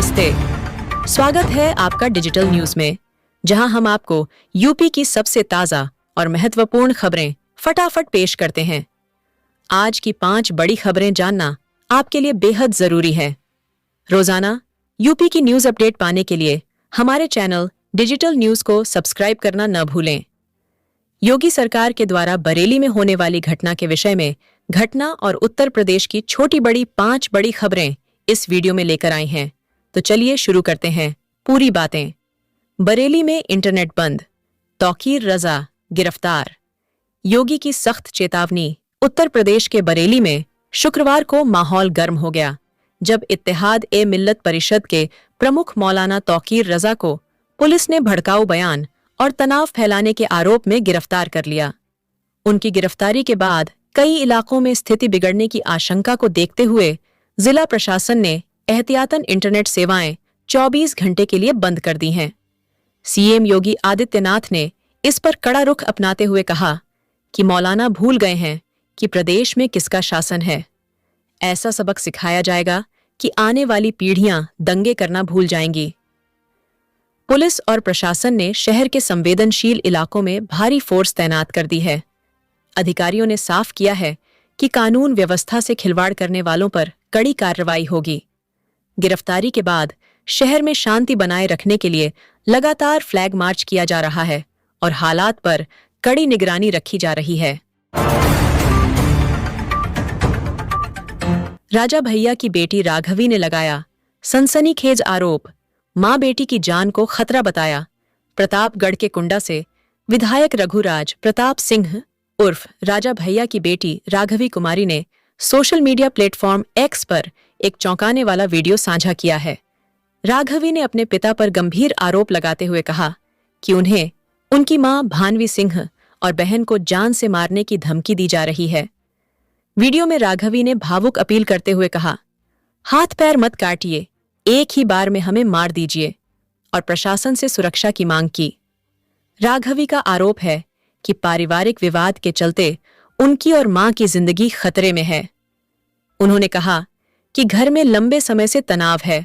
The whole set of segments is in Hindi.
नमस्ते। स्वागत है आपका डिजिटल न्यूज में, जहां हम आपको यूपी की सबसे ताजा और महत्वपूर्ण खबरें फटाफट पेश करते हैं। आज की 5 बड़ी खबरें जानना आपके लिए बेहद जरूरी है। रोजाना यूपी की न्यूज अपडेट पाने के लिए हमारे चैनल डिजिटल न्यूज को सब्सक्राइब करना न भूलें। योगी सरकार के द्वारा बरेली में होने वाली घटना के विषय में घटना और उत्तर प्रदेश की छोटी बड़ी 5 बड़ी खबरें इस वीडियो में लेकर आई हैं। तो चलिए शुरू करते हैं पूरी बातें। बरेली में इंटरनेट बंद, तौकीर रजा गिरफ्तार। योगी की सख्त चेतावनी। उत्तर प्रदेश के बरेली में शुक्रवार को माहौल गर्म हो गया जब इत्तेहाद-ए-मिल्लत परिषद के प्रमुख मौलाना तौकीर रजा को पुलिस ने भड़काऊ बयान और तनाव फैलाने के आरोप में गिरफ्तार कर लिया। उनकी गिरफ्तारी के बाद कई इलाकों में स्थिति बिगड़ने की आशंका को देखते हुए जिला प्रशासन ने एहतियातन इंटरनेट सेवाएं 24 घंटे के लिए बंद कर दी हैं। सीएम योगी आदित्यनाथ ने इस पर कड़ा रुख अपनाते हुए कहा कि मौलाना भूल गए हैं कि प्रदेश में किसका शासन है। ऐसा सबक सिखाया जाएगा कि आने वाली पीढ़ियां दंगे करना भूल जाएंगी। पुलिस और प्रशासन ने शहर के संवेदनशील इलाकों में भारी फोर्स तैनात कर दी है। अधिकारियों ने साफ किया है कि कानून व्यवस्था से खिलवाड़ करने वालों पर कड़ी कार्रवाई होगी। गिरफ्तारी के बाद शहर में शांति बनाए रखने के लिए लगातार फ्लैग मार्च किया जा रहा है और हालात पर कड़ी निगरानी रखी जा रही है। राजा भैया की बेटी राघवी ने लगाया सनसनीखेज आरोप, मां बेटी की जान को खतरा बताया। प्रतापगढ़ के कुंडा से विधायक रघुराज प्रताप सिंह उर्फ राजा भैया की बेटी राघवी कुमारी ने सोशल मीडिया प्लेटफॉर्म एक्स पर एक चौंकाने वाला वीडियो साझा किया है। राघवी ने अपने पिता पर गंभीर आरोप लगाते हुए कहा कि उन्हें उनकी मां भानवी सिंह और बहन को जान से मारने की धमकी दी जा रही है। वीडियो में राघवी ने भावुक अपील करते हुए कहा, हाथ पैर मत काटिए, एक ही बार में हमें मार दीजिए, और प्रशासन से सुरक्षा की मांग की। राघवी का आरोप है कि पारिवारिक विवाद के चलते उनकी और मां की जिंदगी खतरे में है। उन्होंने कहा कि घर में लंबे समय से तनाव है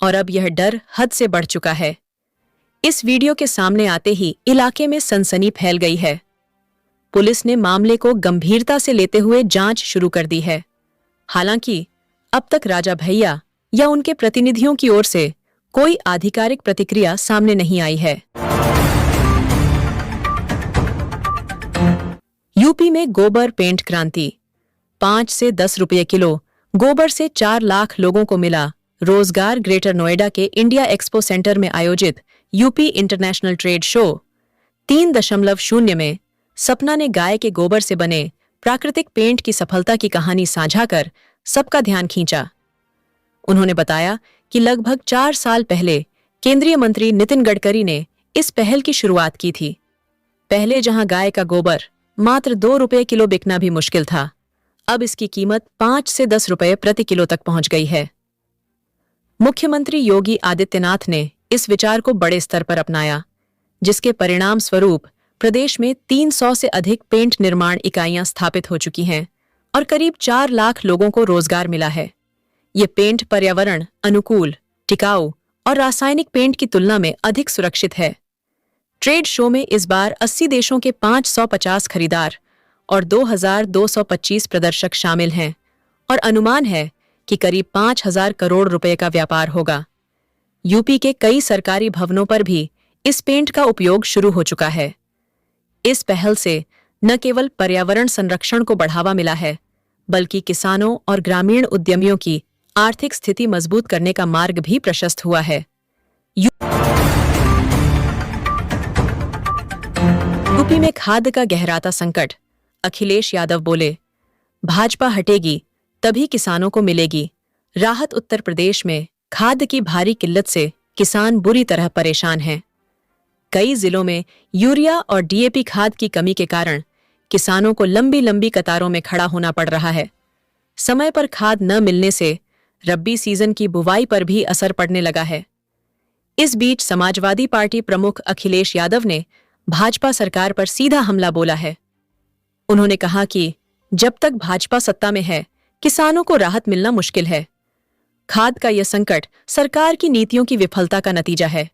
और अब यह डर हद से बढ़ चुका है। इस वीडियो के सामने आते ही इलाके में सनसनी फैल गई है। पुलिस ने मामले को गंभीरता से लेते हुए जांच शुरू कर दी है। हालांकि अब तक राजा भैया या उनके प्रतिनिधियों की ओर से कोई आधिकारिक प्रतिक्रिया सामने नहीं आई है। यूपी में गोबर पेंट क्रांति। 5 से 10 रुपये किलो गोबर से 4 लाख लोगों को मिला रोजगार। ग्रेटर नोएडा के इंडिया एक्सपो सेंटर में आयोजित यूपी इंटरनेशनल ट्रेड शो 3.0 में सपना ने गाय के गोबर से बने प्राकृतिक पेंट की सफलता की कहानी साझा कर सबका ध्यान खींचा। उन्होंने बताया कि लगभग 4 साल पहले केंद्रीय मंत्री नितिन गडकरी ने इस पहल की शुरुआत की थी। पहले जहां गाय का गोबर मात्र 2 रुपये किलो बिकना भी मुश्किल था, अब इसकी कीमत 5 से 10 रुपये प्रति किलो तक पहुंच गई है। मुख्यमंत्री योगी आदित्यनाथ ने इस विचार को बड़े स्तर पर अपनाया, जिसके परिणाम स्वरूप प्रदेश में 300 से अधिक पेंट निर्माण इकाइयां स्थापित हो चुकी हैं और करीब 4 लाख लोगों को रोजगार मिला है। ये पेंट पर्यावरण अनुकूल, टिकाऊ और रासायनिक पेंट की तुलना में अधिक सुरक्षित है। ट्रेड शो में इस बार 80 देशों के 550 खरीदार और 2225 प्रदर्शक शामिल हैं और अनुमान है कि करीब 5000 करोड़ रुपए का व्यापार होगा। यूपी के कई सरकारी भवनों पर भी इस पेंट का उपयोग शुरू हो चुका है। इस पहल से न केवल पर्यावरण संरक्षण को बढ़ावा मिला है, बल्कि किसानों और ग्रामीण उद्यमियों की आर्थिक स्थिति मजबूत करने का मार्ग भी प्रशस्त हुआ है। यूपी में खाद्य का गहराता संकट। अखिलेश यादव बोले, भाजपा हटेगी तभी किसानों को मिलेगी राहत। उत्तर प्रदेश में खाद्य की भारी किल्लत से किसान बुरी तरह परेशान हैं। कई जिलों में यूरिया और डीएपी खाद की कमी के कारण किसानों को लंबी लंबी कतारों में खड़ा होना पड़ रहा है। समय पर खाद न मिलने से रब्बी सीजन की बुवाई पर भी असर पड़ने लगा है। इस बीच समाजवादी पार्टी प्रमुख अखिलेश यादव ने भाजपा सरकार पर सीधा हमला बोला है। उन्होंने कहा कि जब तक भाजपा सत्ता में है, किसानों को राहत मिलना मुश्किल है। खाद का यह संकट सरकार की नीतियों की विफलता का नतीजा है।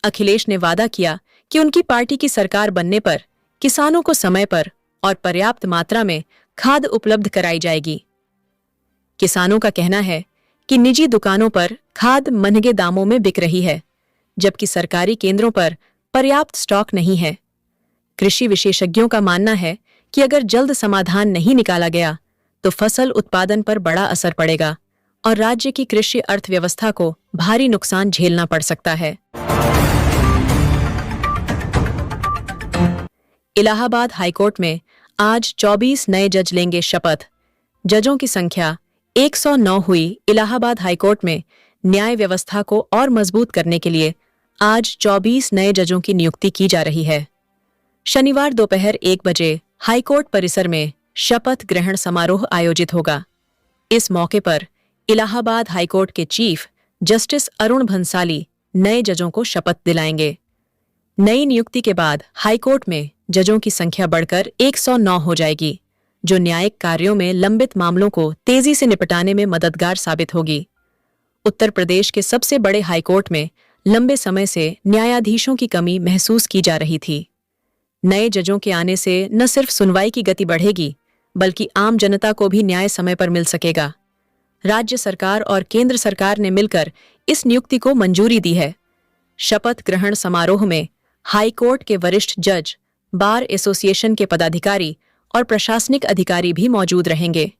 अखिलेश ने वादा किया कि उनकी पार्टी की सरकार बनने पर किसानों को समय पर और पर्याप्त मात्रा में खाद उपलब्ध कराई जाएगी। किसानों का कहना है कि निजी दुकानों पर खाद महंगे दामों में बिक रही है, जबकि सरकारी केंद्रों पर पर्याप्त स्टॉक नहीं है। कृषि विशेषज्ञों का मानना है कि अगर जल्द समाधान नहीं निकाला गया तो फसल उत्पादन पर बड़ा असर पड़ेगा और राज्य की कृषि अर्थव्यवस्था को भारी नुकसान झेलना पड़ सकता है। इलाहाबाद हाईकोर्ट में आज 24 नए जज लेंगे शपथ। जजों की संख्या 109 हुई। इलाहाबाद हाईकोर्ट में न्याय व्यवस्था को और मजबूत करने के लिए आज 24 नए जजों की नियुक्ति की जा रही है। शनिवार दोपहर 1 बजे हाईकोर्ट परिसर में शपथ ग्रहण समारोह आयोजित होगा। इस मौके पर इलाहाबाद हाईकोर्ट के चीफ जस्टिस अरुण भंसाली नए जजों को शपथ दिलाएंगे। नई नियुक्ति के बाद हाईकोर्ट में जजों की संख्या बढ़कर 109 हो जाएगी, जो न्यायिक कार्यों में लंबित मामलों को तेजी से निपटाने में मददगार साबित होगी। उत्तर प्रदेश के सबसे बड़े हाईकोर्ट में लंबे समय से न्यायाधीशों की कमी महसूस की जा रही थी। नए जजों के आने से न सिर्फ सुनवाई की गति बढ़ेगी, बल्कि आम जनता को भी न्याय समय पर मिल सकेगा। राज्य सरकार और केंद्र सरकार ने मिलकर इस नियुक्ति को मंजूरी दी है। शपथ ग्रहण समारोह में हाईकोर्ट के वरिष्ठ जज, बार एसोसिएशन के पदाधिकारी और प्रशासनिक अधिकारी भी मौजूद रहेंगे।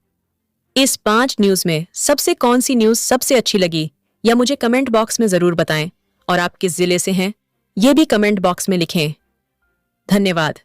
इस 5 न्यूज में सबसे कौन सी न्यूज सबसे अच्छी लगी, या मुझे कमेंट बॉक्स में जरूर बताएं। और आप किस जिले से हैं, ये भी कमेंट बॉक्स में लिखें। धन्यवाद।